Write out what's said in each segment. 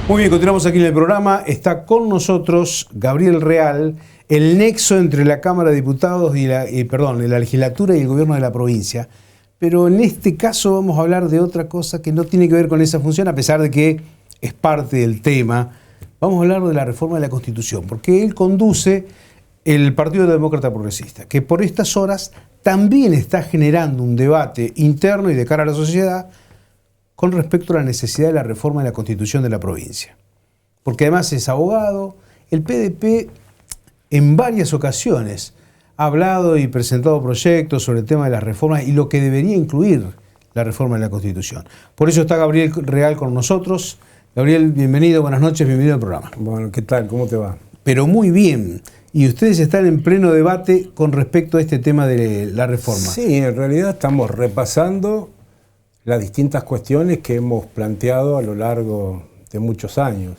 Muy bien, continuamos aquí en el programa. Está con nosotros Gabriel Real, el nexo entre la Cámara de Diputados y la legislatura y el gobierno de la provincia. Pero en este caso vamos a hablar de otra cosa que no tiene que ver con esa función, a pesar de que es parte del tema. Vamos a hablar de la reforma de la Constitución, porque él conduce el Partido Demócrata Progresista, que por estas horas también está generando un debate interno y de cara a la sociedad con respecto a la necesidad de la reforma de la Constitución de la provincia. Porque además es abogado. El PDP en varias ocasiones ha hablado y presentado proyectos sobre el tema de las reformas y lo que debería incluir la reforma de la Constitución. Por eso está Gabriel Real con nosotros. Gabriel, bienvenido, buenas noches, bienvenido al programa. Bueno, ¿qué tal? ¿Cómo te va? Pero muy bien. Y ustedes están en pleno debate con respecto a este tema de la reforma. Sí, en realidad estamos repasando las distintas cuestiones que hemos planteado a lo largo de muchos años.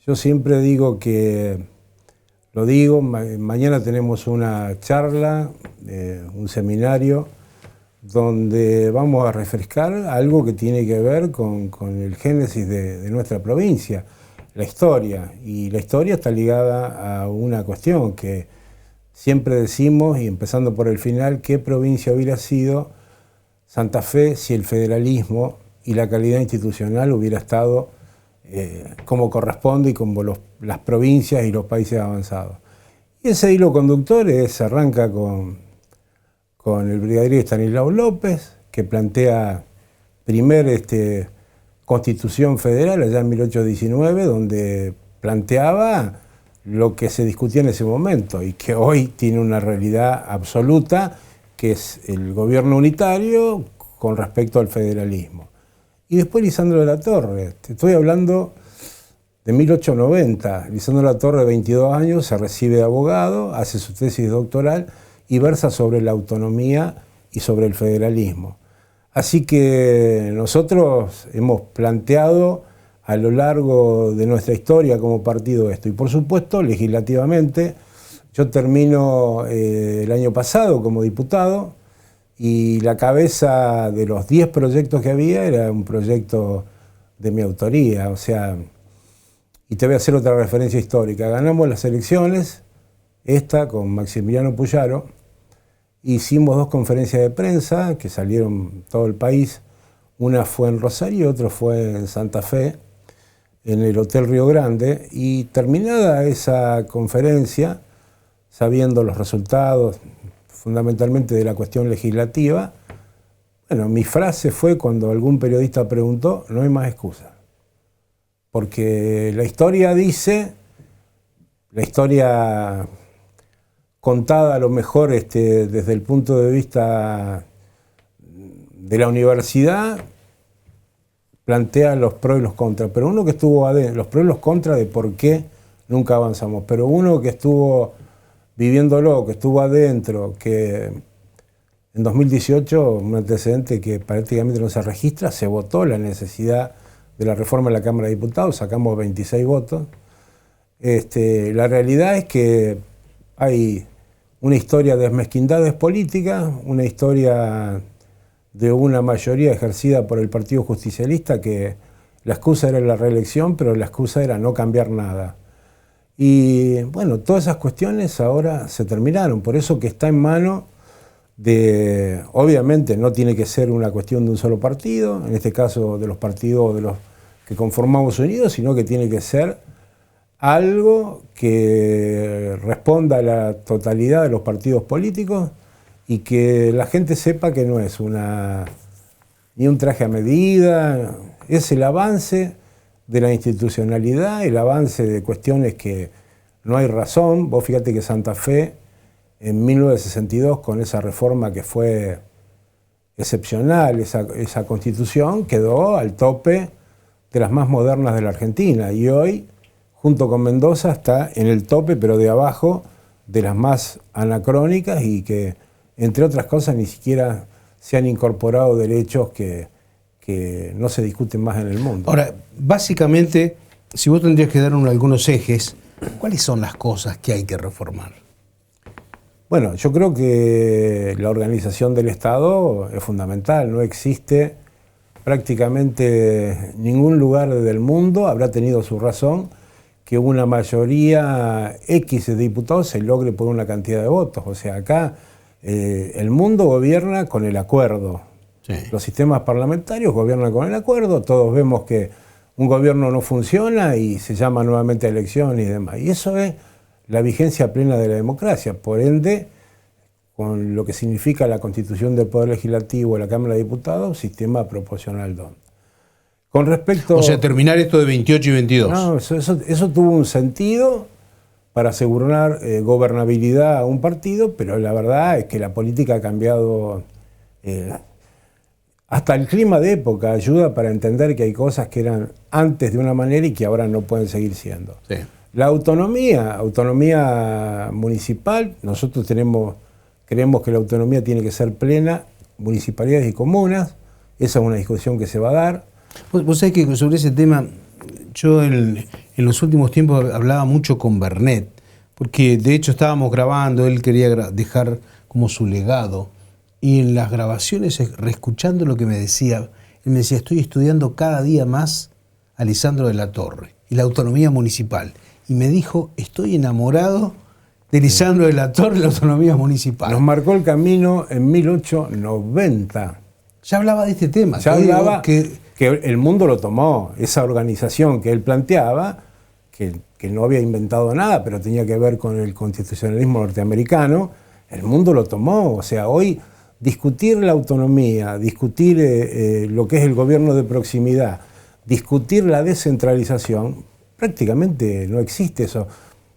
Yo siempre digo mañana tenemos una charla, un seminario, donde vamos a refrescar algo que tiene que ver con el génesis de nuestra provincia, la historia. Y la historia está ligada a una cuestión que siempre decimos, y empezando por el final, ¿qué provincia hubiera sido Santa Fe si el federalismo y la calidad institucional hubiera estado como corresponde y como las provincias y los países avanzados? Y ese hilo conductor arranca con el brigadier Estanislao López, que plantea primer Constitución Federal allá en 1819, donde planteaba lo que se discutía en ese momento y que hoy tiene una realidad absoluta, que es el gobierno unitario con respecto al federalismo. Y después Lisandro de la Torre, te estoy hablando de 1890, Lisandro de la Torre, 22 años, se recibe de abogado, hace su tesis doctoral y versa sobre la autonomía y sobre el federalismo. Así que nosotros hemos planteado a lo largo de nuestra historia como partido esto. Y por supuesto, legislativamente, yo termino el año pasado como diputado y la cabeza de los 10 proyectos que había era un proyecto de mi autoría. O sea, y te voy a hacer otra referencia histórica. Ganamos las elecciones, esta con Maximiliano Puyaro, hicimos 2 conferencias de prensa que salieron en todo el país. Una fue en Rosario y otra fue en Santa Fe, en el Hotel Río Grande. Y terminada esa conferencia, sabiendo los resultados fundamentalmente de la cuestión legislativa, bueno, mi frase fue cuando algún periodista preguntó, no hay más excusa. Porque la historia dice, la historia contada a lo mejor desde el punto de vista de la universidad, plantea los pros y los contras, pero uno que estuvo adentro, los pros y los contras de por qué nunca avanzamos, pero uno que estuvo viviéndolo, que estuvo adentro, que en 2018, un antecedente que prácticamente no se registra, se votó la necesidad de la reforma de la Cámara de Diputados, sacamos 26 votos. La realidad es que hay una historia de mezquindades políticas, una historia de una mayoría ejercida por el Partido Justicialista, que la excusa era la reelección, pero la excusa era no cambiar nada. Y bueno, todas esas cuestiones ahora se terminaron, por eso que está en mano de, obviamente no tiene que ser una cuestión de un solo partido, en este caso de los partidos de los que conformamos unidos, sino que tiene que ser algo que responda a la totalidad de los partidos políticos y que la gente sepa que no es ni un traje a medida, es el avance de la institucionalidad, el avance de cuestiones que no hay razón. Vos fíjate que Santa Fe en 1962, con esa reforma que fue excepcional, esa constitución, quedó al tope de las más modernas de la Argentina y hoy, junto con Mendoza, está en el tope, pero de abajo, de las más anacrónicas y que, entre otras cosas, ni siquiera se han incorporado derechos que no se discuten más en el mundo. Ahora, básicamente, si vos tendrías que dar algunos ejes, ¿cuáles son las cosas que hay que reformar? Bueno, yo creo que la organización del Estado es fundamental. No existe prácticamente ningún lugar del mundo habrá tenido su razón que una mayoría X de diputados se logre por una cantidad de votos. O sea, acá el mundo gobierna con el acuerdo. Sí. Los sistemas parlamentarios gobiernan con el acuerdo, todos vemos que un gobierno no funciona y se llama nuevamente a elección y demás. Y eso es la vigencia plena de la democracia. Por ende, con lo que significa la constitución del Poder Legislativo de la Cámara de Diputados, sistema proporcional DON. Con respecto... O sea, terminar esto de 28 y 22. No, eso tuvo un sentido para asegurar gobernabilidad a un partido, pero la verdad es que la política ha cambiado. Hasta el clima de época ayuda para entender que hay cosas que eran antes de una manera y que ahora no pueden seguir siendo. Sí. La autonomía municipal, nosotros creemos que la autonomía tiene que ser plena, municipalidades y comunas, esa es una discusión que se va a dar. Vos sabés que sobre ese tema, yo en los últimos tiempos hablaba mucho con Bernet, porque de hecho estábamos grabando, él quería dejar como su legado, y en las grabaciones, reescuchando lo que me decía, él me decía, estoy estudiando cada día más a Lisandro de la Torre y la autonomía municipal. Y me dijo, estoy enamorado de Lisandro de la Torre y la autonomía municipal. Nos marcó el camino en 1890. Ya hablaba de este tema. Ya hablaba que el mundo lo tomó, esa organización que él planteaba, que no había inventado nada, pero tenía que ver con el constitucionalismo norteamericano, el mundo lo tomó. O sea, hoy discutir la autonomía, discutir lo que es el gobierno de proximidad, discutir la descentralización, prácticamente no existe eso.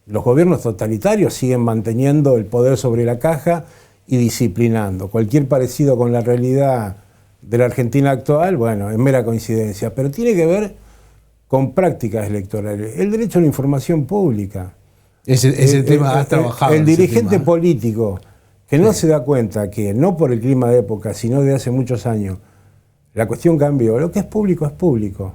Los gobiernos totalitarios siguen manteniendo el poder sobre la caja y disciplinando. Cualquier parecido con la realidad de la Argentina actual, bueno, es mera coincidencia, pero tiene que ver con prácticas electorales. El derecho a la información pública. Ese tema has trabajado. El dirigente político que no se da cuenta que no por el clima de época, sino de hace muchos años, la cuestión cambió. Lo que es público es público.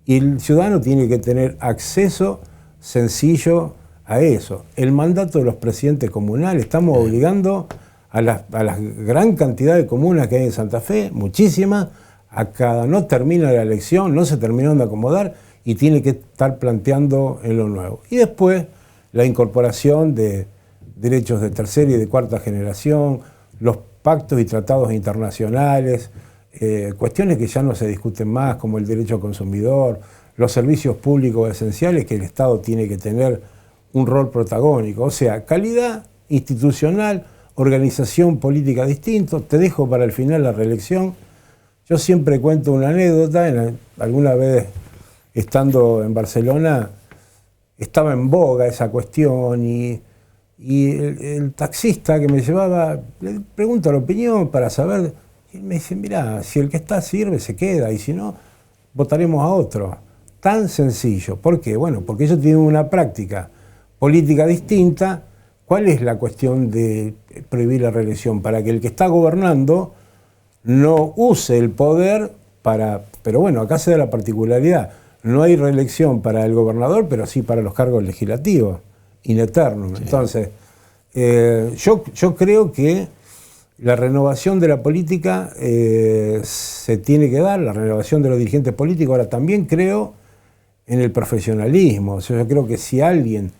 Y el ciudadano tiene que tener acceso sencillo a eso. El mandato de los presidentes comunales, estamos obligando a la gran cantidad de comunas que hay en Santa Fe, muchísimas, no termina la elección, no se terminaron de acomodar y tiene que estar planteando en lo nuevo. Y después la incorporación de derechos de tercera y de cuarta generación, los pactos y tratados internacionales, cuestiones que ya no se discuten más, como el derecho al consumidor, los servicios públicos esenciales que el Estado tiene que tener un rol protagónico. O sea, calidad institucional, organización política distinto. Te dejo para el final la reelección. Yo siempre cuento una anécdota. Alguna vez, estando en Barcelona, estaba en boga esa cuestión y el taxista que me llevaba, le pregunto la opinión para saber, y él me dice, mirá, si el que está sirve, se queda, y si no, votaremos a otro. Tan sencillo. ¿Por qué? Bueno, porque ellos tienen una práctica política distinta. ¿Cuál es la cuestión de prohibir la reelección? Para que el que está gobernando no use el poder para... Pero bueno, acá se da la particularidad. No hay reelección para el gobernador, pero sí para los cargos legislativos, in eternum. Sí. Entonces, yo creo que la renovación de la política se tiene que dar, la renovación de los dirigentes políticos. Ahora, también creo en el profesionalismo. O sea, yo creo que si alguien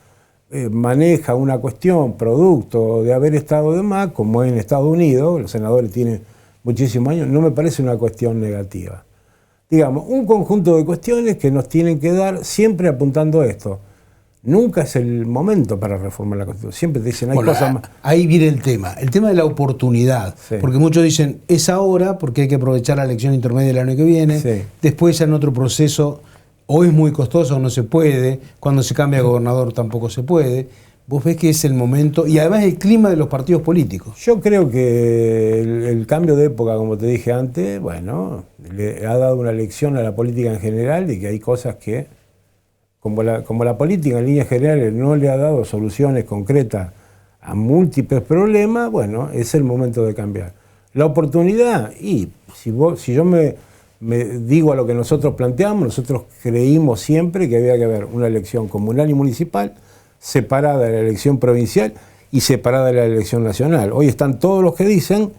maneja una cuestión producto de haber estado de más, como en Estados Unidos, los senadores tienen muchísimos años, no me parece una cuestión negativa. Digamos, un conjunto de cuestiones que nos tienen que dar siempre apuntando a esto. Nunca es el momento para reformar la Constitución. Siempre te dicen, hay cosas más. Ahí viene el tema de la oportunidad. Sí. Porque muchos dicen, es ahora porque hay que aprovechar la elección intermedia del año que viene. Sí. Después ya en otro proceso, o es muy costoso o no se puede. Cuando se cambia de gobernador tampoco se puede. Vos ves que es el momento, y además el clima de los partidos políticos. Yo creo que el cambio de época, como te dije antes, bueno, le ha dado una lección a la política en general de que hay cosas que, como la política en líneas generales no le ha dado soluciones concretas a múltiples problemas, bueno, es el momento de cambiar. La oportunidad, y si yo me digo a lo que nosotros planteamos, nosotros creímos siempre que había que haber una elección comunal y municipal, separada de la elección provincial y separada de la elección nacional. Hoy están todos los que dicen,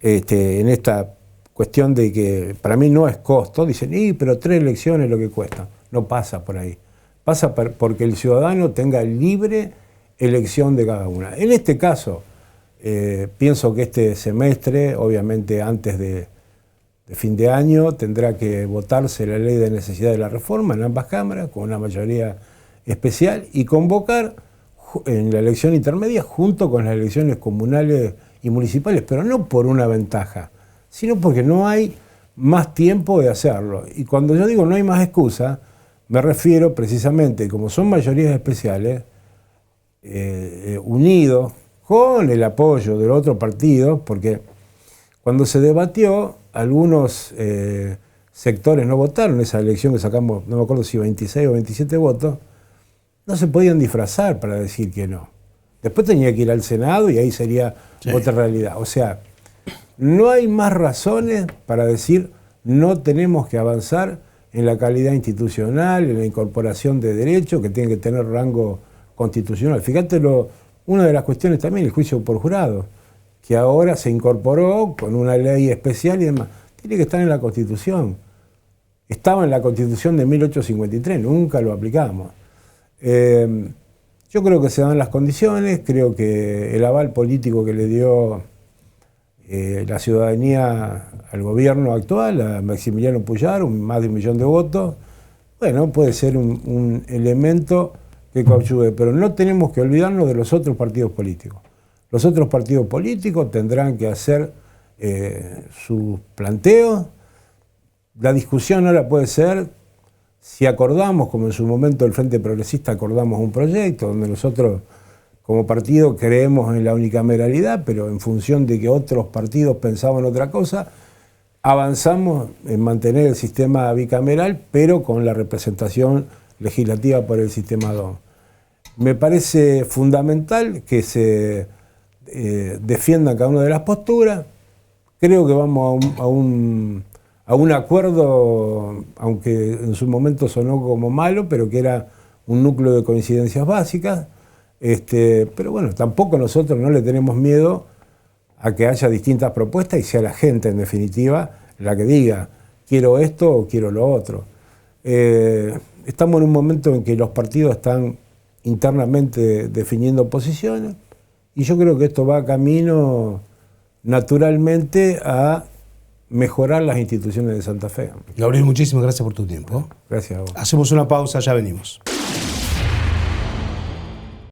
en esta cuestión de que para mí no es costo. Dicen, pero 3 elecciones lo que cuesta. No pasa por ahí. Pasa porque el ciudadano tenga libre elección de cada una. En este caso, pienso que este semestre, obviamente antes de fin de año, tendrá que votarse la ley de necesidad de la reforma en ambas cámaras, con una mayoría especial, y convocar en la elección intermedia junto con las elecciones comunales y municipales, pero no por una ventaja, sino porque no hay más tiempo de hacerlo. Y cuando yo digo no hay más excusa, me refiero precisamente, como son mayorías especiales, unidos con el apoyo del otro partido, porque cuando se debatió, algunos sectores no votaron esa elección que sacamos, no me acuerdo si 26 o 27 votos, no se podían disfrazar para decir que no. Después tenía que ir al Senado y ahí sería otra realidad. O sea, no hay más razones para decir no tenemos que avanzar en la calidad institucional, en la incorporación de derechos que tienen que tener rango constitucional. Fíjate, una de las cuestiones también, el juicio por jurado, que ahora se incorporó con una ley especial y demás. Tiene que estar en la Constitución. Estaba en la Constitución de 1853, nunca lo aplicamos. Yo creo que se dan las condiciones, creo que el aval político que le dio la ciudadanía al gobierno actual, a Maximiliano Puyar, más de 1 millón de votos, bueno, puede ser un elemento que coadyuve, pero no tenemos que olvidarnos de los otros partidos políticos. Los otros partidos políticos tendrán que hacer sus planteos. La discusión ahora puede ser si acordamos, como en su momento el Frente Progresista acordamos un proyecto, donde nosotros como partido creemos en la unicameralidad, pero en función de que otros partidos pensaban otra cosa, avanzamos en mantener el sistema bicameral, pero con la representación legislativa por el sistema DOM. Me parece fundamental que se defiendan cada una de las posturas. Creo que vamos a un acuerdo, aunque en su momento sonó como malo, pero que era un núcleo de coincidencias básicas. Pero bueno, tampoco nosotros no le tenemos miedo a que haya distintas propuestas y sea la gente, en definitiva, la que diga quiero esto o quiero lo otro. Estamos en un momento en que los partidos están internamente definiendo posiciones y yo creo que esto va camino naturalmente a mejorar las instituciones de Santa Fe. Gabriel, muchísimas gracias por tu tiempo. Gracias a vos. Hacemos una pausa, ya venimos.